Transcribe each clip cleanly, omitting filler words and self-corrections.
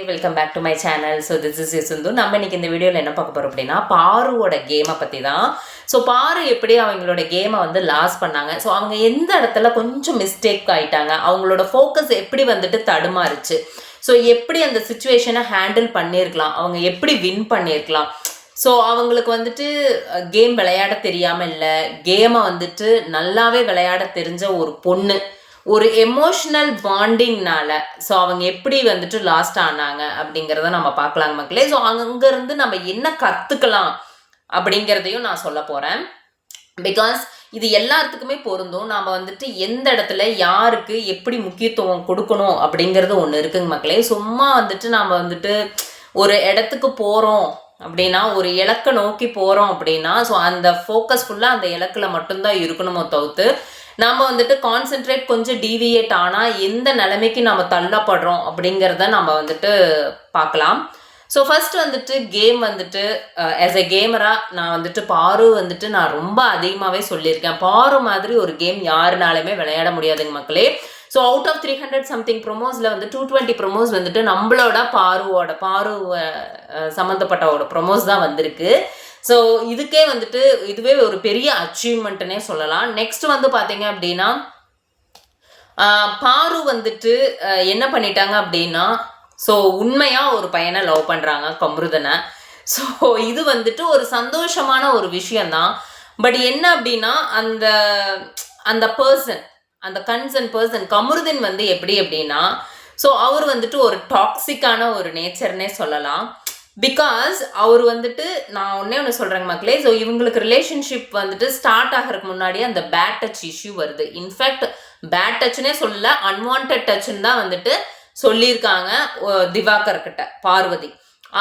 Welcome back to my channel. So this is யசுந்து. நம்ம இன்னைக்கு இந்த வீடியோவில் என்ன பார்க்க போகிறோம் அப்படின்னா, பாருவோட கேமை பற்றி தான். ஸோ பாரு எப்படி அவங்களோட கேமை வந்து லாஸ் பண்ணாங்க, ஸோ அவங்க எந்த இடத்துல கொஞ்சம் மிஸ்டேக் ஆகிட்டாங்க, அவங்களோட ஃபோக்கஸ் எப்படி வந்துட்டு தடுமாறுச்சு, ஸோ எப்படி அந்த சுச்சுவேஷனை ஹேண்டில் பண்ணியிருக்கலாம், அவங்க எப்படி வின் பண்ணியிருக்கலாம். ஸோ அவங்களுக்கு வந்துட்டு கேம் விளையாட தெரியாமல் இல்லை, கேமை வந்துட்டு நல்லாவே விளையாட தெரிஞ்ச ஒரு பொண்ணு, ஒரு எமோஷ்னல் பாண்டிங்னால ஸோ அவங்க எப்படி வந்துட்டு லாஸ்ட் ஆனாங்க அப்படிங்கிறத நம்ம பார்க்கலாங்க மக்களே. ஸோ அங்கேருந்து நம்ம என்ன கற்றுக்கலாம் அப்படிங்கிறதையும் நான் சொல்ல போகிறேன். பிகாஸ் இது எல்லாத்துக்குமே பொருந்தும். நாம் வந்துட்டு எந்த இடத்துல யாருக்கு எப்படி முக்கியத்துவம் கொடுக்கணும் அப்படிங்கிறது ஒன்று இருக்குங்க மக்களே. சும்மா வந்துட்டு நாம் வந்துட்டு ஒரு இடத்துக்கு போகிறோம் அப்படின்னா, ஒரு இலக்கை நோக்கி போகிறோம் அப்படின்னா, ஸோ அந்த ஃபோக்கஸ் ஃபுல்லாக அந்த இலக்கில் மட்டும்தான் இருக்கணுமோ தவிர்த்து நம்ம வந்துட்டு கான்சென்ட்ரேட் கொஞ்சம் டீவியேட் ஆனால் எந்த நிலைமைக்கு நம்ம தள்ளப்படுறோம் அப்படிங்கிறத நம்ம வந்துட்டு பார்க்கலாம். ஸோ ஃபர்ஸ்ட் வந்துட்டு கேம் வந்துட்டு ஆஸ் எ கேமராக நான் வந்துட்டு பாரு வந்துட்டு நான் ரொம்ப அதிகமாகவே சொல்லியிருக்கேன். பாரு மாதிரி ஒரு கேம் யாருனாலுமே விளையாட முடியாதுங்க மக்களே. ஸோ அவுட் ஆஃப் 300 சம்திங் ப்ரொமோஸில் வந்து 220 ப்ரொமோஸ் வந்துட்டு நம்மளோட பாரு சம்மந்தப்பட்டவோட ப்ரொமோஸ் தான் வந்திருக்கு. ஸோ இதுக்கே வந்துட்டு இதுவே ஒரு பெரிய அச்சீவ்மெண்ட்டுன்னே சொல்லலாம். நெக்ஸ்ட் வந்து பார்த்தீங்க அப்படின்னா, பாரு வந்துட்டு என்ன பண்ணிட்டாங்க அப்படின்னா, ஸோ உண்மையாக ஒரு பையனை லவ் பண்ணுறாங்க, கம்ருதனை. ஸோ இது வந்துட்டு ஒரு சந்தோஷமான ஒரு விஷயந்தான். பட் என்ன அப்படின்னா, அந்த அந்த பர்சன், அந்த கன்சர்ன் பர்சன் கமருதீன் வந்து எப்படி அப்படின்னா, ஸோ அவர் வந்துட்டு ஒரு டாக்ஸிக்கான ஒரு நேச்சர்னே சொல்லலாம். பிகாஸ் அவர் வந்துட்டு, நான் ஒன்று சொல்கிறேங்க மக்களே, ஸோ இவங்களுக்கு ரிலேஷன்ஷிப் வந்துட்டு ஸ்டார்ட் ஆகிறதுக்கு முன்னாடியே அந்த பேட் டச் இஷ்யூ வருது. இன்ஃபேக்ட் பேட் டச்னே சொல்லல, அன்வான்ட் டச்சுன்னு தான் வந்துட்டு சொல்லியிருக்காங்க திவாகர் கிட்ட பார்வதி.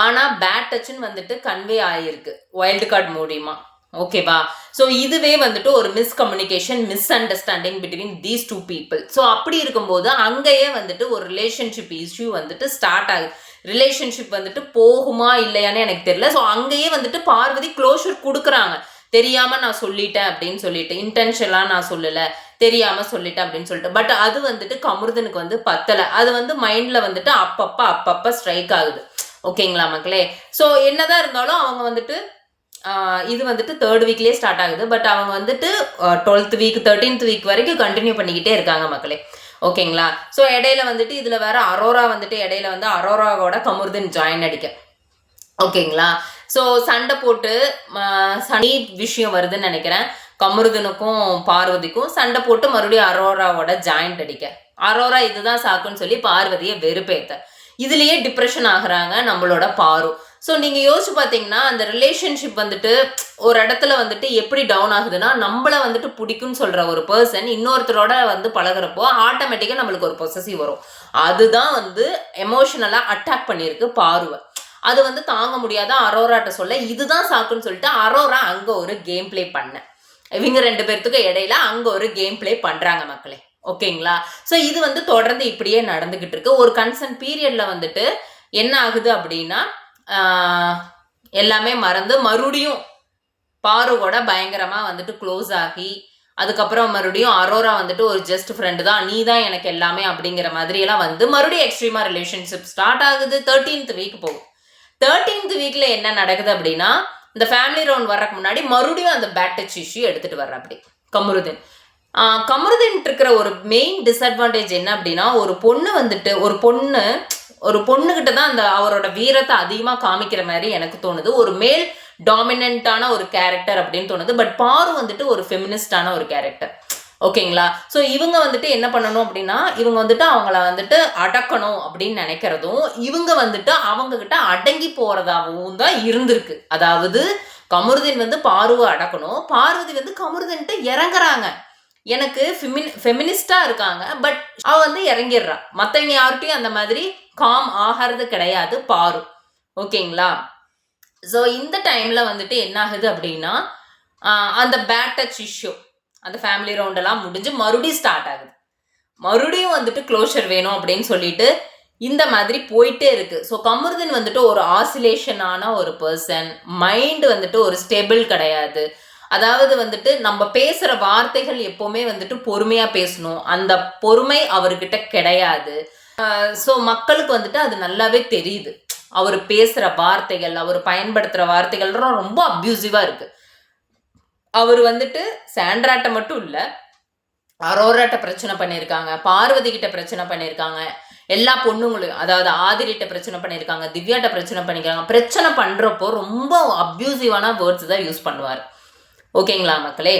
ஆனால் பேட் டச்சுன்னு வந்துட்டு கன்வே ஆகியிருக்கு வைல்டு கார்டு மூலியமா. ஓகேவா? ஸோ இதுவே வந்துட்டு ஒரு miscommunication, misunderstanding between these two people. So அப்படி இருக்கும்போது அங்கேயே வந்துட்டு ஒரு ரிலேஷன்ஷிப் இஷ்யூ வந்துட்டு ஸ்டார்ட் ஆகுது. ரிலேஷன்ஷிப் வந்துட்டு போகுமா இல்லையான்னு எனக்கு தெரியல. ஸோ அங்கேயே வந்துட்டு பார்வதி க்ளோஷர் கொடுக்குறாங்க. தெரியாமல் நான் சொல்லிட்டேன் அப்படின்னு சொல்லிட்டு, இன்டென்ஷனலாக நான் சொல்லலை, தெரியாமல் சொல்லிட்டேன் அப்படின்னு சொல்லிட்டு. பட் அது வந்துட்டு கமருதனுக்கு வந்து பத்தலை. அது வந்து மைண்டில் வந்துட்டு அப்பப்போ ஸ்ட்ரைக் ஆகுது. ஓகேங்களா மக்களே? ஸோ என்னதான் இருந்தாலும் அவங்க வந்துட்டு இது வந்துட்டு 3rd வீக்லேயே ஸ்டார்ட் ஆகுது. பட் அவங்க வந்துட்டு 12th வீக் 13th வீக் வரைக்கும் கண்டினியூ பண்ணிக்கிட்டே இருக்காங்க மக்களே. ஓகேங்களா? ஸோ இடையில வந்துட்டு இதில் வேற அரோரா வந்துட்டு இடையில வந்து அரோராவோட கமருதீன் ஜாயின் அடிக்க. ஓகேங்களா? ஸோ சண்டை போட்டு சனி விஷயம் வருதுன்னு நினைக்கிறேன். கமருதனுக்கும் பார்வதிக்கும் சண்டை போட்டு மறுபடியும் அரோராவோட ஜாயிண்ட் அடிக்க. அரோரா இதுதான் சாக்குன்னு சொல்லி பார்வதியை வெறுப்பேத்த. இதுலேயே டிப்ரெஷன் ஆகுறாங்க நம்மளோட பாரு. ஸோ நீங்கள் யோசிச்சு பார்த்தீங்கன்னா, அந்த ரிலேஷன்ஷிப் வந்துட்டு ஒரு இடத்துல வந்துட்டு எப்படி டவுன் ஆகுதுன்னா, நம்மளை வந்துட்டு பிடிக்குன்னு சொல்கிற ஒரு பர்சன் இன்னொருத்தரோட வந்து பழகிறப்போ ஆட்டோமேட்டிக்காக நம்மளுக்கு ஒரு பொசசிவ் வரும். அதுதான் வந்து எமோஷனலாக அட்டாக் பண்ணியிருக்கு பாருவை. அது வந்து தாங்க முடியாத அரோராட்ட சொல்ல இதுதான் சாக்குன்னு சொல்லிட்டு அரோரா அங்கே ஒரு கேம் பிளே பண்ண, இவங்க 2 பேர்த்துக்கு இடையில அங்கே ஒரு கேம் பிளே பண்ணுறாங்க மக்களே. ஓகேங்களா? ஸோ இது வந்து தொடர்ந்து இப்படியே நடந்துக்கிட்டு இருக்கு. ஒரு கன்சர்ன் பீரியடில் வந்துட்டு என்ன ஆகுது அப்படின்னா, எல்லாமே மறந்து மறுபடியும் பாருவோட பயங்கரமாக வந்துட்டு க்ளோஸ் ஆகி, அதுக்கப்புறம் மறுபடியும் அரோரா வந்துட்டு ஒரு ஜஸ்ட் ஃப்ரெண்டு தான், நீ தான் எனக்கு எல்லாமே அப்படிங்கிற மாதிரியெல்லாம் வந்து மறுபடியும் எக்ஸ்ட்ரீமா ரிலேஷன்ஷிப் ஸ்டார்ட் ஆகுது. 13th வீக் போகும். 13th வீக்கில் என்ன நடக்குது அப்படின்னா, இந்த ஃபேமிலி ரவுண்ட் வர்றதுக்கு முன்னாடி மறுபடியும் அந்த பேட் டச் இஷ்யூ எடுத்துகிட்டு வர்ற அப்படி கமருதீன். கமருதீன் இருக்கிற ஒரு மெயின் டிஸ்அட்வான்டேஜ் என்ன அப்படின்னா, ஒரு பொண்ணு வந்துட்டு ஒரு பொண்ணுகிட்ட தான் அந்த அவரோட வீரத்தை அதிகமாக காமிக்கிற மாதிரி எனக்கு தோணுது. ஒரு மேல் டாமினண்டான ஒரு கேரக்டர் அப்படின்னு தோணுது. பட் பாரு வந்துட்டு ஒரு ஃபெமினிஸ்டான ஒரு கேரக்டர். ஓகேங்களா? ஸோ இவங்க வந்துட்டு என்ன பண்ணணும் அப்படின்னா, இவங்க வந்துட்டு அவங்கள வந்துட்டு அடக்கணும் அப்படின்னு நினைக்கிறதும், இவங்க வந்துட்டு அவங்கக்கிட்ட அடங்கி போகிறதாகவும் தான் இருந்திருக்கு. அதாவது கமருதீன் வந்து பாருவை அடக்கணும், பார்வதி வந்து கமருதன்ட்டு இறங்குறாங்க. எனக்கு ஃபெமினிஸ்டாக இருக்காங்க, பட் அவள் வந்து இறங்கிடுறா. மற்றவங்க யார்கிட்டையும் அந்த மாதிரி காம் ஆகிறது கிடையாது பாரு. ஓகேங்களா? ஸோ இந்த டைமில் வந்துட்டு என்ன ஆகுது அப்படின்னா, அந்த பேட் டச் இஷ்யூ அந்த ஃபேமிலி ரவுண்டெல்லாம் முடிஞ்சு மறுபடியும் ஸ்டார்ட் ஆகுது. மறுபடியும் வந்துட்டு க்ளோஷர் வேணும் அப்படின்னு சொல்லிட்டு இந்த மாதிரி போயிட்டே இருக்கு. ஸோ கமருதீன் வந்துட்டு ஒரு ஆசிலேஷனான ஒரு பர்சன், மைண்டு வந்துட்டு ஒரு ஸ்டேபிள் கிடையாது. அதாவது வந்துட்டு நம்ம பேசுகிற வார்த்தைகள் எப்போவுமே வந்துட்டு பொறுமையாக பேசணும், அந்த பொறுமை அவர்கிட்ட கிடையாது. ஸோ மக்களுக்கு வந்துட்டு அது நல்லாவே தெரியுது. அவர் பேசுகிற வார்த்தைகள், அவர் பயன்படுத்துகிற வார்த்தைகள்லாம் ரொம்ப அப்யூசிவாக இருக்குது. அவர் வந்துட்டு சாண்ட்ராட்ட மட்டும் இல்லை, அரோராட்ட பிரச்சனை பண்ணியிருக்காங்க, பார்வதி கிட்ட பிரச்சனை பண்ணியிருக்காங்க, எல்லா பொண்ணுங்களையும், அதாவது ஆதிரிட்ட பிரச்சனை பண்ணியிருக்காங்க, திவ்யாட்ட பிரச்சனை பண்ணிக்கிறாங்க. பிரச்சனை பண்ணுறப்போ ரொம்ப அப்யூசிவான வேர்ட்ஸ் தான் யூஸ் பண்ணுவார். ஓகேங்களா மக்களே?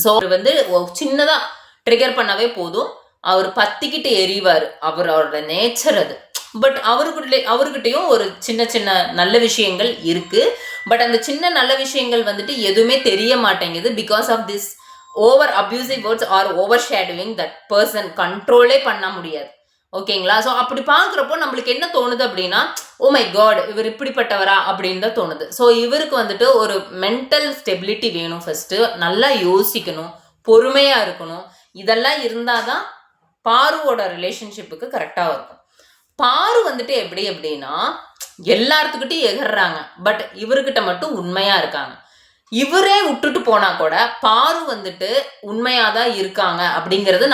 ஸோ அவர் வந்து சின்னதாக ட்ரிகர் பண்ணவே போதும், அவர் பத்திக்கிட்டு எறிவார். அவரோட நேச்சர் அது. பட் அவர்கிட்டையும் ஒரு சின்ன சின்ன நல்ல விஷயங்கள் இருக்குது. பட் அந்த சின்ன நல்ல விஷயங்கள் வந்துட்டு எதுவுமே தெரிய மாட்டேங்குது. Because of this over abusive words are over shadowing that person. கண்ட்ரோலே பண்ண முடியாது. ஓகேங்களா? ஸோ அப்படி பார்க்குறப்போ நம்மளுக்கு என்ன தோணுது அப்படின்னா, ஓ மை காட், இவர் இப்படிப்பட்டவரா அப்படின்னு தான் தோணுது. ஸோ இவருக்கு வந்துட்டு ஒரு மென்டல் ஸ்டெபிலிட்டி வேணும். ஃபர்ஸ்ட்டு நல்லா யோசிக்கணும், பொறுமையாக இருக்கணும். இதெல்லாம் இருந்தால் தான் பாருவோட ரிலேஷன்ஷிப்புக்கு கரெக்டாக இருக்கும். பாரு வந்துட்டு எப்படி அப்படின்னா, எல்லாத்துக்கிட்டையும் எகர்றாங்க, பட் இவர்கிட்ட மட்டும் உண்மையாக இருக்காங்க. இவரே விட்டுட்டு போனா கூட பாரு வந்துட்டு உண்மையாக தான் இருக்காங்க அப்படிங்கிறது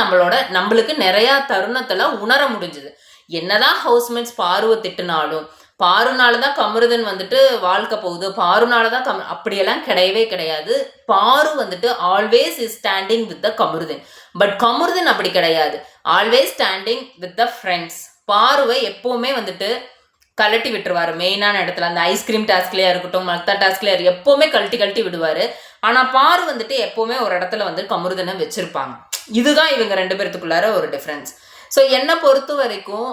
நம்மளுக்கு நிறையா தருணத்தில் உணர முடிஞ்சுது. என்னதான் ஹவுஸ்மேட்ஸ் பாருவை திட்டுனாலும், பாருனால தான் கமருதன் வந்துட்டு வாழ்க்கை போகுது, பாருனால தான் அப்படியெல்லாம் கிடையவே கிடையாது. பாரு வந்துட்டு always is standing with the Kamarudhan. But Kamarudhan அப்படி கிடையாது, always standing with the friends. பாருவை எப்போவுமே வந்துட்டு கழட்டி விட்டுருவார். மெயினான இடத்துல அந்த ஐஸ்கிரீம் டாஸ்க்லேயே இருக்கட்டும், மற்ற டாஸ்க்லேயே எப்போவுமே கழட்டி விடுவார். ஆனால் பாரு வந்துட்டு எப்போவுமே ஒரு இடத்துல வந்து கமருதனை வச்சுருப்பாங்க. இதுதான் இவங்க 2 பேர்த்துக்குள்ளார ஒரு டிஃப்ரென்ஸ். ஸோ என்னை பொறுத்த வரைக்கும்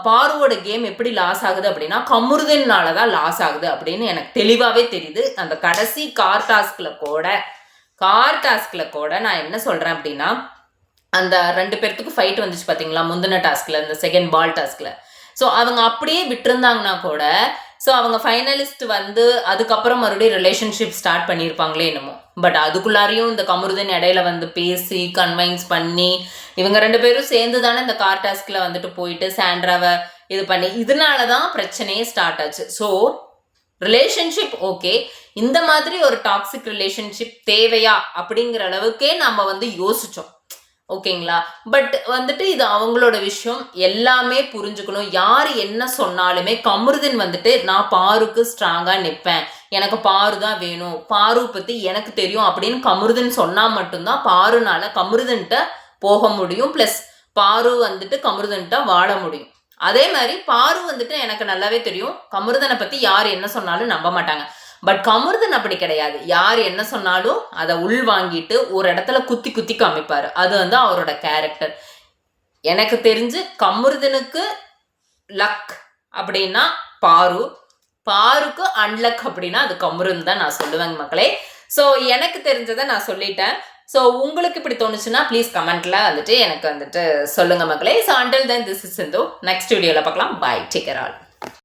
பாருவோட கேம் எப்படி லாஸ் ஆகுது அப்படின்னா, கமருதனால தான் லாஸ் ஆகுது அப்படின்னு எனக்கு தெளிவாகவே தெரியுது. அந்த கடைசி கார் டாஸ்கில் கூட நான் என்ன சொல்கிறேன் அப்படின்னா, அந்த 2 பேர்த்துக்கு ஃபைட் வந்துச்சு பார்த்தீங்களா முந்தின டாஸ்கில், இந்த செகண்ட் பால் டாஸ்கில். ஸோ அவங்க அப்படியே விட்டுருந்தாங்கன்னா கூட, ஸோ அவங்க ஃபைனலிஸ்ட் வந்து அதுக்கப்புறம் மறுபடியும் ரிலேஷன்ஷிப் ஸ்டார்ட் பண்ணியிருப்பாங்களே என்னமோ. பட் அதுக்குள்ளாரையும் இந்த கமருதன் இடையில வந்து பேசி கன்வைன்ஸ் பண்ணி இவங்க 2 பேரும் சேர்ந்து தானே இந்த கார் டாஸ்கில் வந்துட்டு போயிட்டு சாண்ட்ராவை இது பண்ணி, இதனால தான் பிரச்சனையே ஸ்டார்ட் ஆச்சு. ஸோ ரிலேஷன்ஷிப் ஓகே, இந்த மாதிரி ஒரு டாக்ஸிக் ரிலேஷன்ஷிப் தேவையா அப்படிங்கிற அளவுக்கே நம்ம வந்து யோசித்தோம். ஓகேங்களா? பட் வந்துட்டு இது அவங்களோட விஷயம், எல்லாமே புரிஞ்சுக்கணும். யார் என்ன சொன்னாலுமே கமருதன் வந்துட்டு நான் பாருக்கு ஸ்ட்ராங்காக நிற்பேன், எனக்கு பாரு தான் வேணும், பாரு பற்றி எனக்கு தெரியும் அப்படின்னு கமருதன் சொன்னால் மட்டும்தான் பாருனால கமருதன்கிட்ட போக முடியும். ப்ளஸ் பாரு வந்துட்டு கமருதன்கிட்ட வாழ முடியும். அதே மாதிரி பாரு வந்துட்டு எனக்கு நல்லாவே தெரியும், கமருதனை பற்றி யார் என்ன சொன்னாலும் நம்ப மாட்டாங்க. பட் கமருதன் அப்படி கிடையாது. யார் என்ன சொன்னாலும் அதை உள் வாங்கிட்டு ஒரு இடத்துல குத்தி காமிப்பார். அது வந்து அவரோட கேரக்டர். எனக்கு தெரிஞ்சு கமருதனுக்கு லக் அப்படின்னா பாருக்கு அன்லக் அப்படின்னா அது கமருதன் தான் நான் சொல்லுவேங்க மக்களே. ஸோ எனக்கு தெரிஞ்சதை நான் சொல்லிட்டேன். ஸோ உங்களுக்கு இப்படி தோணுச்சுன்னா ப்ளீஸ் கமெண்ட்டில் வந்துட்டு எனக்கு வந்துட்டு சொல்லுங்கள் மக்களே. So until then this is Sindhu. Next வீடியோவில் பார்க்கலாம். பாய், டேக் கேர் ஆல்.